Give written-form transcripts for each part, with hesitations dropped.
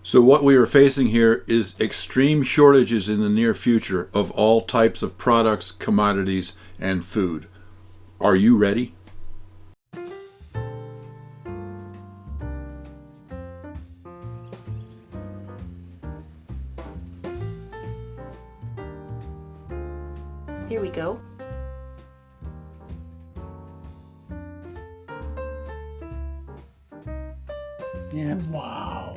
So what we are facing here is extreme shortages in the near future of all types of products, commodities, and food. Are you ready? Here we go. Yeah, wow.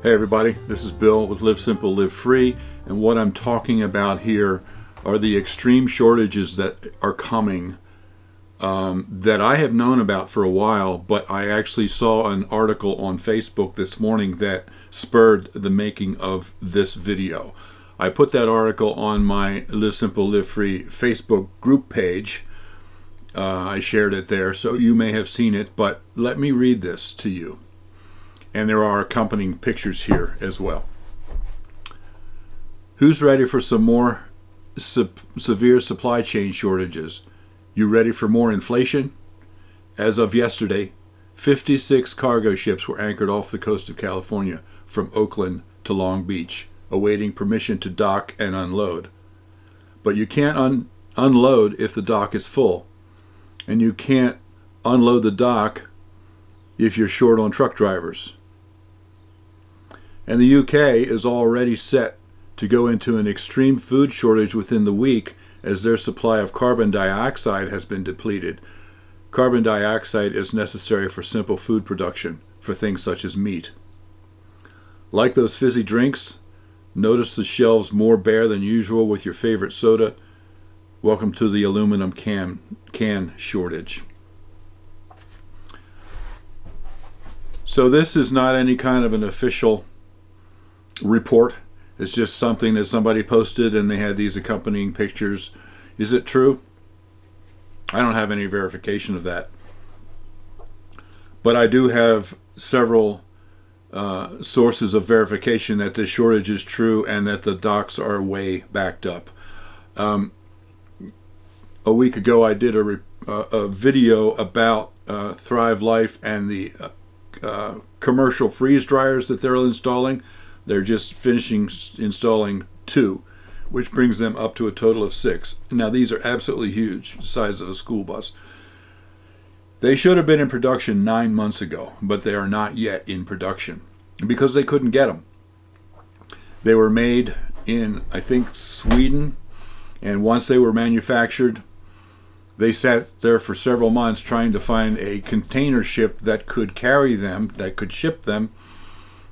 Hey everybody, this is Bill with Live Simple, Live Free, and what I'm talking about here are the extreme shortages that are coming that I have known about for a while, but I actually saw an article on Facebook this morning that spurred the making of this video. I put that article on my Live Simple, Live Free Facebook group page. I shared it there, so you may have seen it, but let me read this to you. And there are accompanying pictures here as well. Who's ready for some more severe supply chain shortages? You ready for more inflation? As of yesterday, 56 cargo ships were anchored off the coast of California from Oakland to Long Beach, awaiting permission to dock and unload. But you can't unload if the dock is full, and you can't unload the dock if you're short on truck drivers. And the UK is already set to go into an extreme food shortage within the week as their supply of carbon dioxide has been depleted. Carbon dioxide is necessary for simple food production, for things such as meat. Like those fizzy drinks, notice the shelves more bare than usual with your favorite soda. Welcome to the aluminum can shortage. So this is not any kind of an official report. It's just something that somebody posted and they had these accompanying pictures. Is it true? I don't have any verification of that. But I do have several sources of verification that this shortage is true and that the docks are way backed up. A week ago I did a video about Thrive Life and the commercial freeze dryers that they're installing. They're just finishing installing 2, which brings them up to a total of 6. Now these are absolutely huge, the size of a school bus. They should have been in production 9 months ago, but they are not yet in production because they couldn't get them. They were made in, I think, Sweden, and once they were manufactured, they sat there for several months trying to find a container ship that could carry them, that could ship them.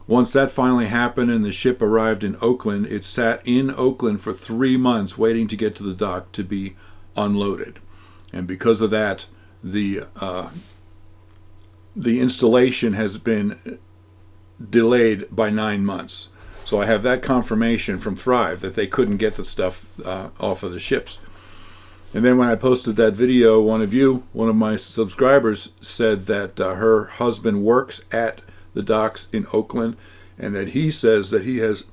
Once that finally happened and the ship arrived in Oakland, it sat in Oakland for 3 months waiting to get to the dock to be unloaded. And because of that, the installation has been delayed by 9 months. So I have that confirmation from Thrive that they couldn't get the stuff off of the ships. And then when I posted that video, one of my subscribers, said that her husband works at the docks in Oakland, and that he says that he has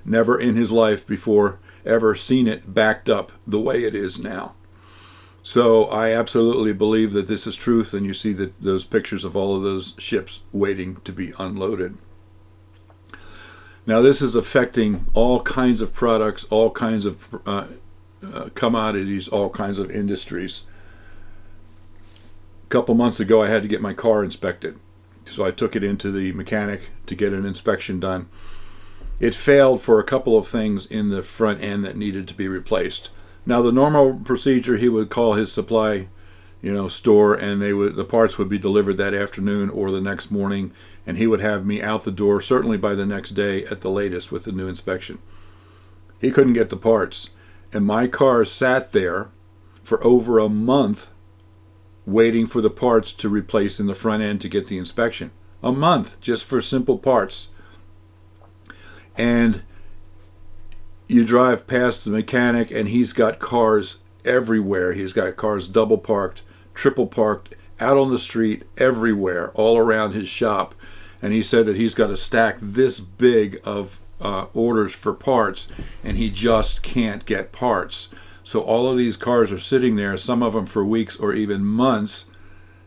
never in his life before ever seen it backed up the way it is now. So I absolutely believe that this is truth, and you see that those pictures of all of those ships waiting to be unloaded. Now this is affecting all kinds of products, all kinds of commodities, all kinds of industries. A couple months ago I had to get my car inspected. So I took it into the mechanic to get an inspection done. It failed for a couple of things in the front end that needed to be replaced. Now the normal procedure, he would call his supply, store, and the parts would be delivered that afternoon or the next morning, and he would have me out the door certainly by the next day at the latest with the new inspection. He couldn't get the parts, and my car sat there for over a month waiting for the parts to replace in the front end to get the inspection. A month just for simple parts. And you drive past the mechanic and he's got cars everywhere. He's got cars double parked, triple parked out on the street, everywhere, all around his shop. And he said that he's got a stack this big of orders for parts, and he just can't get parts. So all of these cars are sitting there, some of them for weeks or even months,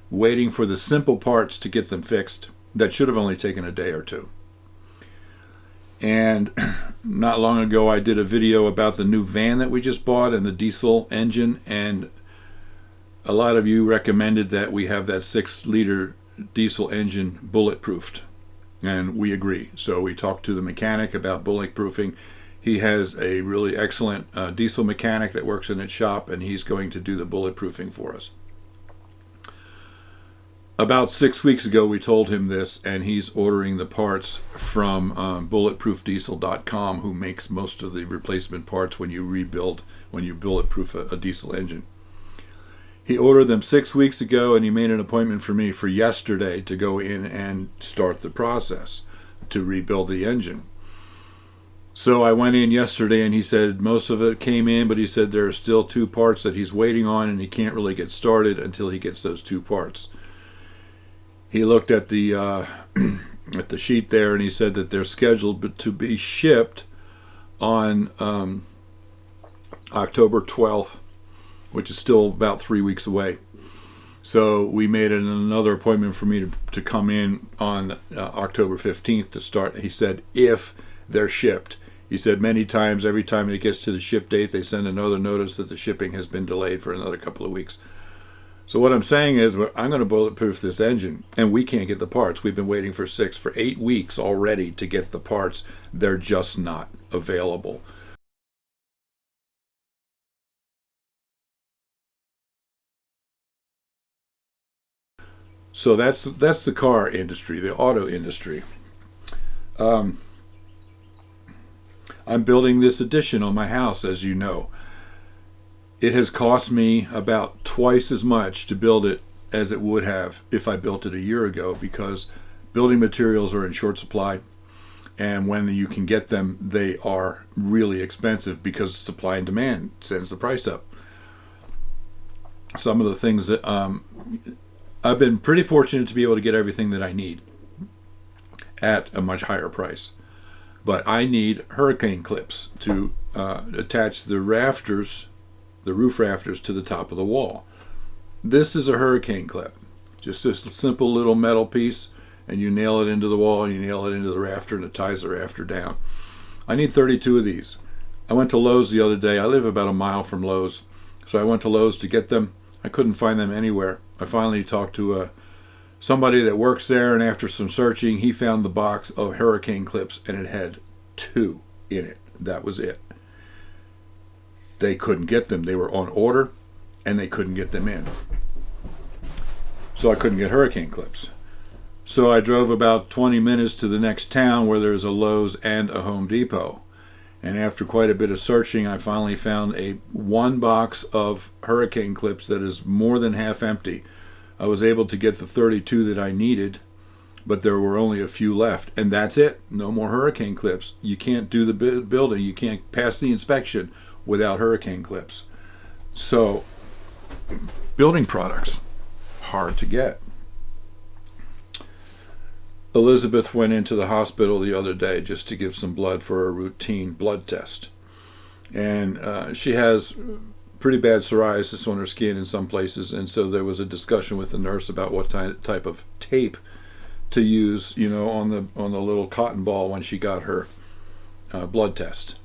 waiting for the simple parts to get them fixed. That should have only taken a day or two. And not long ago, I did a video about the new van that we just bought and the diesel engine, and a lot of you recommended that we have that 6-liter diesel engine bulletproofed, and we agree. So we talked to the mechanic about bulletproofing. He has a really excellent diesel mechanic that works in his shop, and he's going to do the bulletproofing for us. About 6 weeks ago, we told him this, and he's ordering the parts from bulletproofdiesel.com, who makes most of the replacement parts when you bulletproof a diesel engine. He ordered them 6 weeks ago, and he made an appointment for me for yesterday to go in and start the process to rebuild the engine. So I went in yesterday, and he said most of it came in, but he said there are still 2 parts that he's waiting on, and he can't really get started until he gets those 2 parts. He looked at the at the sheet there, and he said that they're scheduled to be shipped on October 12th, which is still about 3 weeks away. So we made another appointment for me to come in on October 15th to start. He said if they're shipped. He said many times, every time it gets to the ship date, they send another notice that the shipping has been delayed for another couple of weeks. So what I'm saying is I'm going to bulletproof this engine, and we can't get the parts. We've been waiting for 8 weeks already to get the parts. They're just not available. So that's the car industry, the auto industry. I'm building this addition on my house, as you know. It has cost me about twice as much to build it as it would have if I built it a year ago, because building materials are in short supply, and when you can get them, they are really expensive because supply and demand sends the price up. Some of the things that I've been pretty fortunate to be able to get everything that I need at a much higher price. But I need hurricane clips to attach the rafters, the roof rafters, to the top of the wall. This is a hurricane clip. Just this simple little metal piece, and you nail it into the wall, and you nail it into the rafter, and it ties the rafter down. I need 32 of these. I went to Lowe's the other day. I live about a mile from Lowe's, so I went to Lowe's to get them. I couldn't find them anywhere. I finally talked to somebody that works there, and after some searching, he found the box of hurricane clips, and it had 2 in it. That was it. They couldn't get them. They were on order, and they couldn't get them in. So I couldn't get hurricane clips. So I drove about 20 minutes to the next town where there's a Lowe's and a Home Depot. And after quite a bit of searching, I finally found one box of hurricane clips that is more than half empty. I was able to get the 32 that I needed, but there were only a few left. And that's it. No more hurricane clips. You can't do the building. You can't pass the inspection without hurricane clips. So, building products, hard to get. Elizabeth went into the hospital the other day just to give some blood for a routine blood test. And she has pretty bad psoriasis on her skin in some places, and so there was a discussion with the nurse about what type of tape to use, on the little cotton ball when she got her blood test.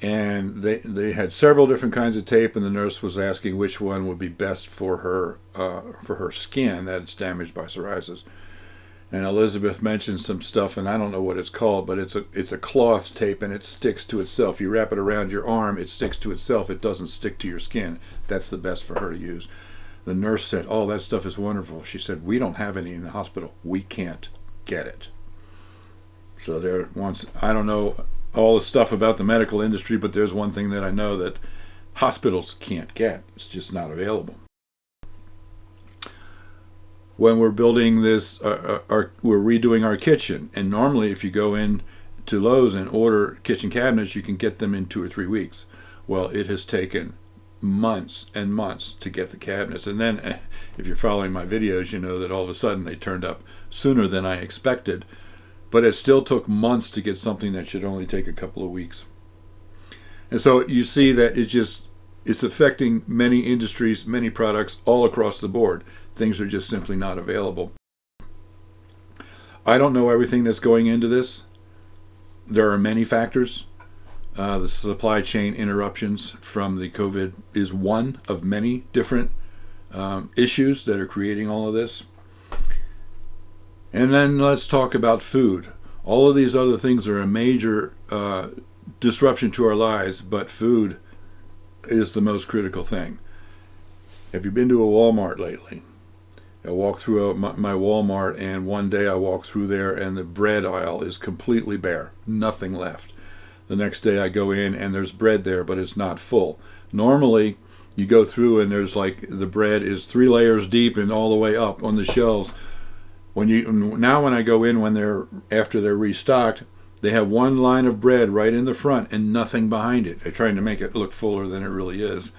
And they had several different kinds of tape, and the nurse was asking which one would be best for her skin that's damaged by psoriasis. And Elizabeth mentioned some stuff, and I don't know what it's called, but it's a cloth tape, and it sticks to itself. You wrap it around your arm, it sticks to itself. It doesn't stick to your skin. That's the best for her to use. The nurse said, "Oh, that stuff is wonderful." She said, "We don't have any in the hospital. We can't get it." So I don't know all the stuff about the medical industry, but there's one thing that I know that hospitals can't get. It's just not available. When we're building this, we're redoing our kitchen, and normally if you go in to Lowe's and order kitchen cabinets, you can get them in 2 or 3 weeks. Well, it has taken months and months to get the cabinets. And then, if you're following my videos, you know that all of a sudden they turned up sooner than I expected. But it still took months to get something that should only take a couple of weeks. And so you see that it's affecting many industries, many products all across the board. Things are just simply not available. I don't know everything that's going into this. There are many factors. The supply chain interruptions from the COVID is one of many different issues that are creating all of this. And then let's talk about food. All of these other things are a major disruption to our lives, but food is the most critical thing. Have you been to a Walmart lately? I walked through my Walmart, and one day I walked through there and the bread aisle is completely bare, nothing left. The next day I go in and there's bread there, but it's not full. Normally you go through and there's like the bread is 3 layers deep and all the way up on the shelves. When I go in after they're restocked, they have one line of bread right in the front and nothing behind it. They're trying to make it look fuller than it really is.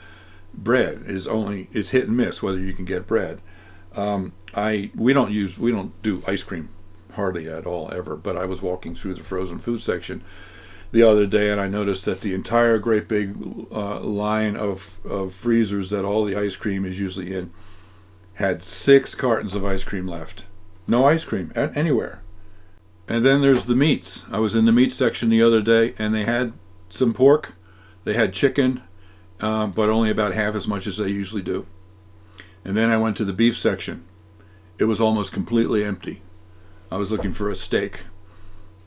Bread is hit and miss whether you can get bread. We don't do ice cream hardly at all ever, but I was walking through the frozen food section the other day and I noticed that the entire great big line of freezers that all the ice cream is usually in had 6 cartons of ice cream left. No ice cream anywhere. And then there's the meats. I was in the meat section the other day and they had some pork, they had chicken, but only about half as much as they usually do. And then I went to the beef section. It was almost completely empty. I was looking for a steak.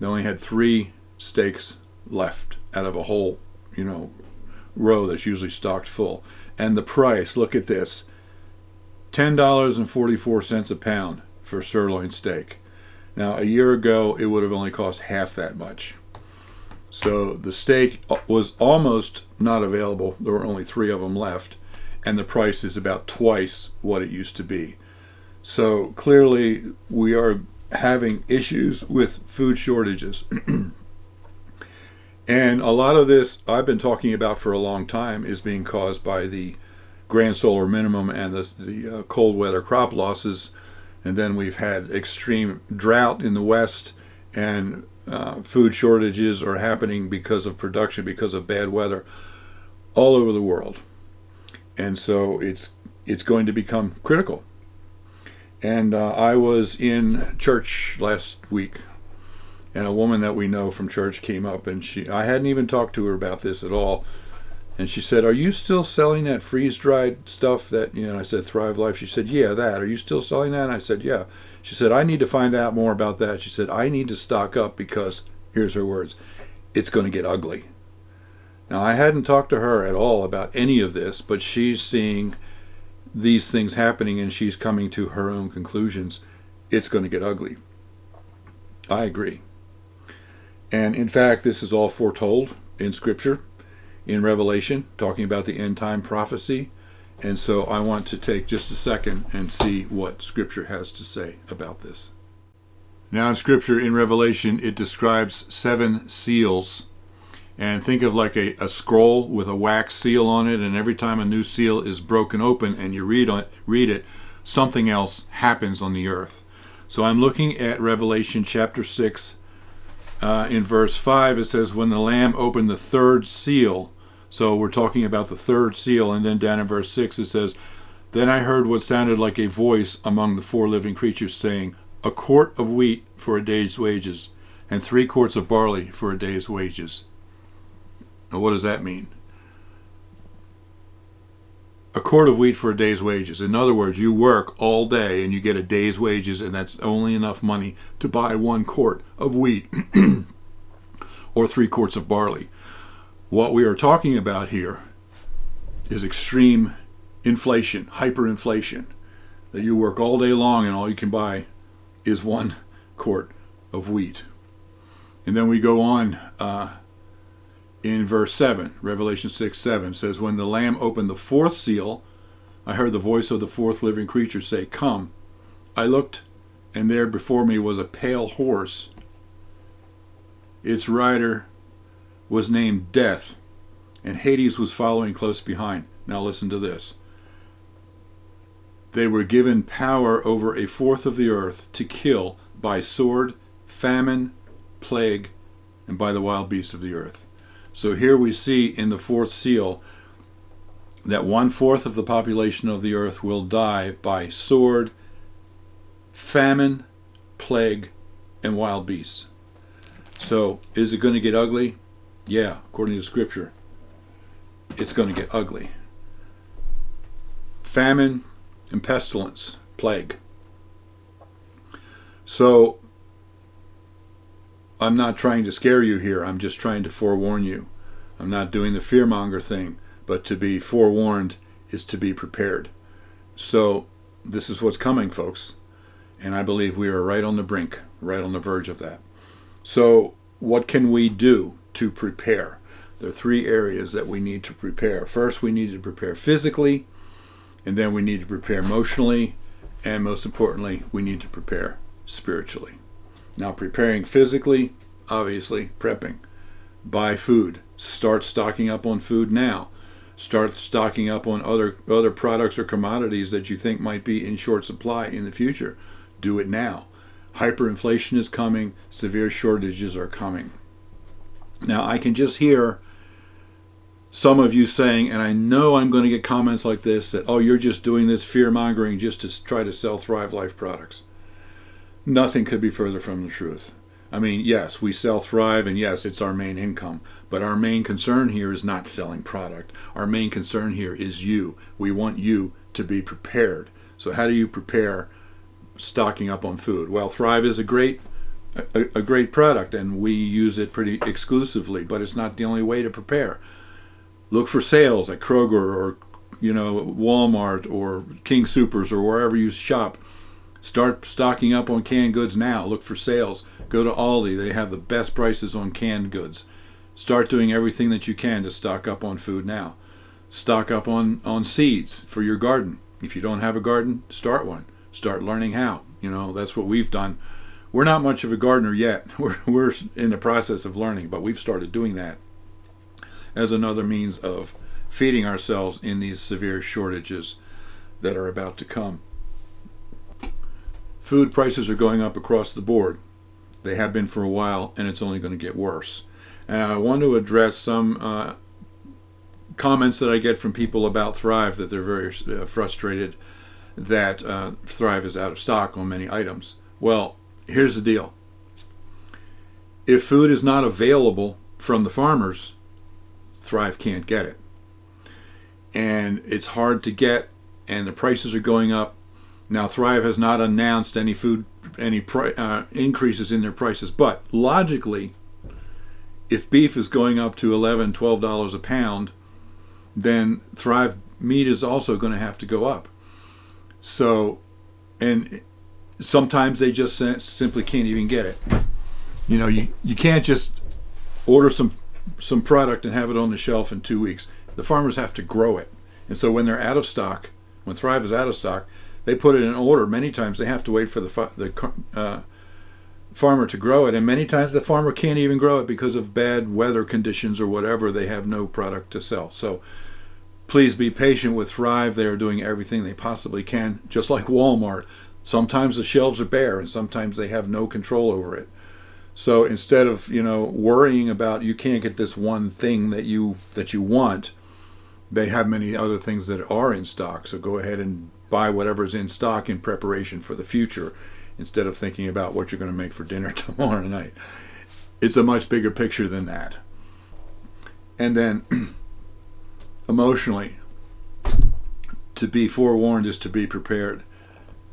They only had 3 steaks left out of a whole, row that's usually stocked full. And the price, look at this, $10.44 a pound for sirloin steak. Now, a year ago, it would have only cost half that much. So the steak was almost not available. There were only 3 of them left. And the price is about twice what it used to be. So clearly we are having issues with food shortages. And a lot of this I've been talking about for a long time is being caused by the grand solar minimum and the cold weather crop losses. And then we've had extreme drought in the West, and food shortages are happening because of production, because of bad weather all over the world. And so it's going to become critical. And I was in church last week, and a woman that we know from church came up, and I hadn't even talked to her about this at all. And she said, "Are you still selling that freeze-dried stuff that, I said, Thrive Life?" She said, "Yeah, that. Are you still selling that?" And I said, "Yeah." She said, "I need to find out more about that." She said, "I need to stock up because," here's her words, "it's going to get ugly." Now, I hadn't talked to her at all about any of this, but she's seeing these things happening and she's coming to her own conclusions. It's going to get ugly. I agree. And in fact, this is all foretold in Scripture, in Revelation, talking about the end time prophecy. And so I want to take just a second and see what Scripture has to say about this. Now in Scripture, in Revelation, it describes 7 seals. And think of like a scroll with a wax seal on it, and every time a new seal is broken open and you read it, something else happens on the earth. So I'm looking at Revelation chapter 6, in verse 5. It says, "When the Lamb opened the 3rd seal," so we're talking about the 3rd seal, and then down in verse 6 it says, "Then I heard what sounded like a voice among the 4 living creatures saying, 'A quart of wheat for a day's wages, and 3 quarts of barley for a day's wages.'" Now, what does that mean? A quart of wheat for a day's wages. In other words, you work all day and you get a day's wages, and that's only enough money to buy 1 quart of wheat or 3 quarts of barley. What we are talking about here is extreme inflation, hyperinflation, that you work all day long and all you can buy is 1 quart of wheat. And then we go on in verse 7, Revelation 6:7 says, "When the Lamb opened the 4th seal, I heard the voice of the 4th living creature say, 'Come.' I looked, and there before me was a pale horse. Its rider was named Death, and Hades was following close behind." Now listen to this. They were given power over a fourth of the earth to kill by sword, famine, plague, and by the wild beasts of the earth. So here we see in the fourth seal that 1/4 of the population of the earth will die by sword, famine, plague, and wild beasts. So is it going to get ugly? Yeah, according to Scripture, it's going to get ugly. Famine and pestilence, plague. So I'm not trying to scare you here. I'm just trying to forewarn you. I'm not doing the fearmonger thing, but to be forewarned is to be prepared. So this is what's coming, folks. And I believe we are right on the brink, right on the verge of that. So what can we do to prepare? There are 3 areas that we need to prepare. First, we need to prepare physically, and then we need to prepare emotionally, and most importantly, we need to prepare spiritually. Now, preparing physically, obviously, prepping. Buy food. Start stocking up on food now. Start stocking up on other products or commodities that you think might be in short supply in the future. Do it now. Hyperinflation is coming. Severe shortages are coming. Now, I can just hear some of you saying, and I know I'm going to get comments like this, that, oh, you're just doing this fear-mongering just to try to sell Thrive Life products. Nothing could be further from the truth. I mean, yes, we sell Thrive, and yes, it's our main income. But our main concern here is not selling product. Our main concern here is you. We want you to be prepared. So how do you prepare stocking up on food? Well, Thrive is a great product, and we use it pretty exclusively, but it's not the only way to prepare. Look for sales at Kroger or Walmart or King Soopers or wherever you shop. Start stocking up on canned goods now. Look for sales. Go to Aldi. They have the best prices on canned goods. Start doing everything that you can to stock up on food now. Stock up on seeds for your garden. If you don't have a garden, start one. Start learning how. That's what we've done. We're not much of a gardener yet. We're in the process of learning, but we've started doing that as another means of feeding ourselves in these severe shortages that are about to come. Food prices are going up across the board. They have been for a while, and it's only going to get worse. And I want to address some comments that I get from people about Thrive, that they're very frustrated that Thrive is out of stock on many items. Well, here's the deal. If food is not available from the farmers, Thrive can't get it. And it's hard to get, and the prices are going up. Now, Thrive has not announced any increases in their prices, but logically, if beef is going up to $11, $12 a pound, then Thrive meat is also going to have to go up. So, and sometimes they just simply can't even get it. You can't just order some product and have it on the shelf in 2 weeks. The farmers have to grow it. And so when they're out of stock, when Thrive is out of stock, they put it in order. Many times they have to wait for the farmer to grow it, and many times the farmer can't even grow it because of bad weather conditions or whatever. They have no product to sell. So please be patient with Thrive. They are doing everything they possibly can, just like Walmart. Sometimes the shelves are bare, and sometimes they have no control over it. So instead of worrying about you can't get this one thing that you want, they have many other things that are in stock. So go ahead and buy whatever's in stock in preparation for the future, instead of thinking about what you're going to make for dinner tomorrow night. It's a much bigger picture than that. And then emotionally, to be forewarned is to be prepared.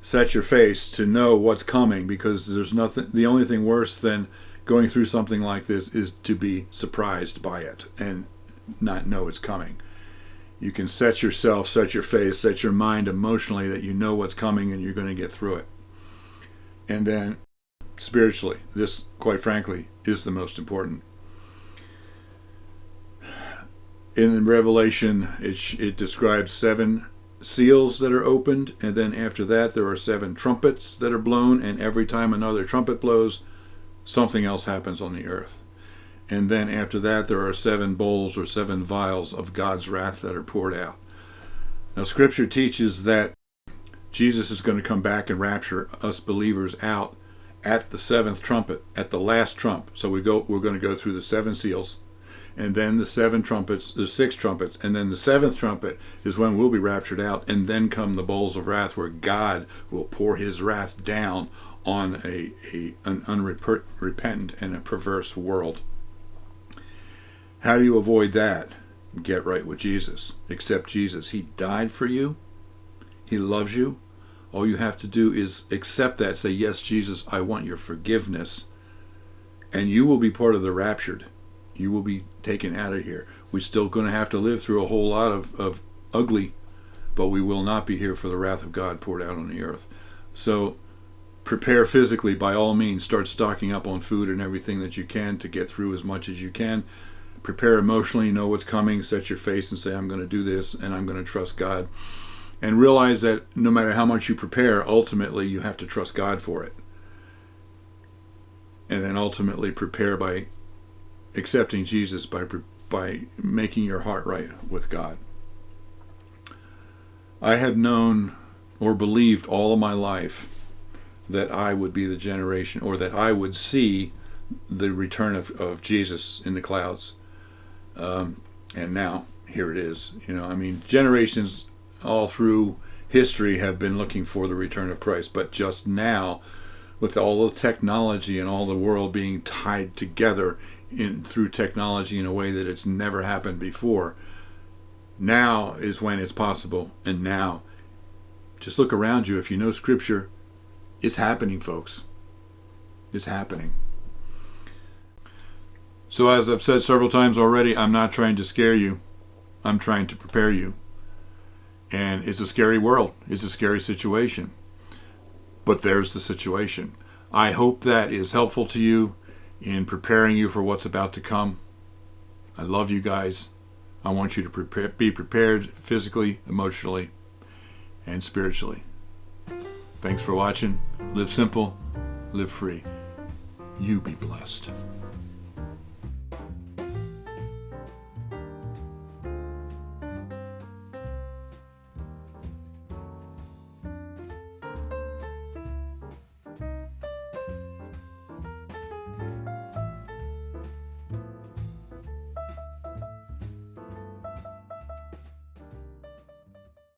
Set your face to know what's coming, because there's nothing. The only thing worse than going through something like this is to be surprised by it and not know it's coming. You can set your face, set your mind emotionally that you know what's coming and you're going to get through it. And then spiritually, this, quite frankly, is the most important. In Revelation, it describes 7 seals that are opened, and then after that there are 7 trumpets that are blown, and every time another trumpet blows, something else happens on the earth. And then after that there are 7 bowls or 7 vials of God's wrath that are poured out. Now, Scripture teaches that Jesus is going to come back and rapture us believers out at the seventh trumpet, at the last trump. So we're going to go through the seven seals, and then the seven trumpets, the six trumpets, and then the seventh trumpet is when we'll be raptured out, and then come the bowls of wrath, where God will pour his wrath down on an unrepentant and a perverse world. How do you avoid that? Get right with Jesus. Accept Jesus. He died for you. He loves you. All you have to do is accept that. Say, yes, Jesus, I want your forgiveness. And you will be part of the raptured. You will be taken out of here. We're still going to have to live through a whole lot of ugly, but we will not be here for the wrath of God poured out on the earth. So prepare physically by all means. Start stocking up on food and everything that you can to get through as much as you can. Prepare emotionally, know what's coming, set your face and say, I'm going to do this and I'm going to trust God. And realize that no matter how much you prepare, ultimately you have to trust God for it. And then ultimately prepare by accepting Jesus, by making your heart right with God. I have known or believed all of my life that I would be the generation, or that I would see the return of Jesus in the clouds. And now here it is. Generations all through history have been looking for the return of Christ, but just now, with all the technology and all the world being tied together through technology in a way that it's never happened before, now is when it's possible. And now, just look around you. If you know Scripture, it's happening, folks. It's happening. So as I've said several times already, I'm not trying to scare you. I'm trying to prepare you. And it's a scary world. It's a scary situation. But there's the situation. I hope that is helpful to you in preparing you for what's about to come. I love you guys. I want you to be prepared physically, emotionally, and spiritually. Thanks for watching. Live simple. Live free. You be blessed.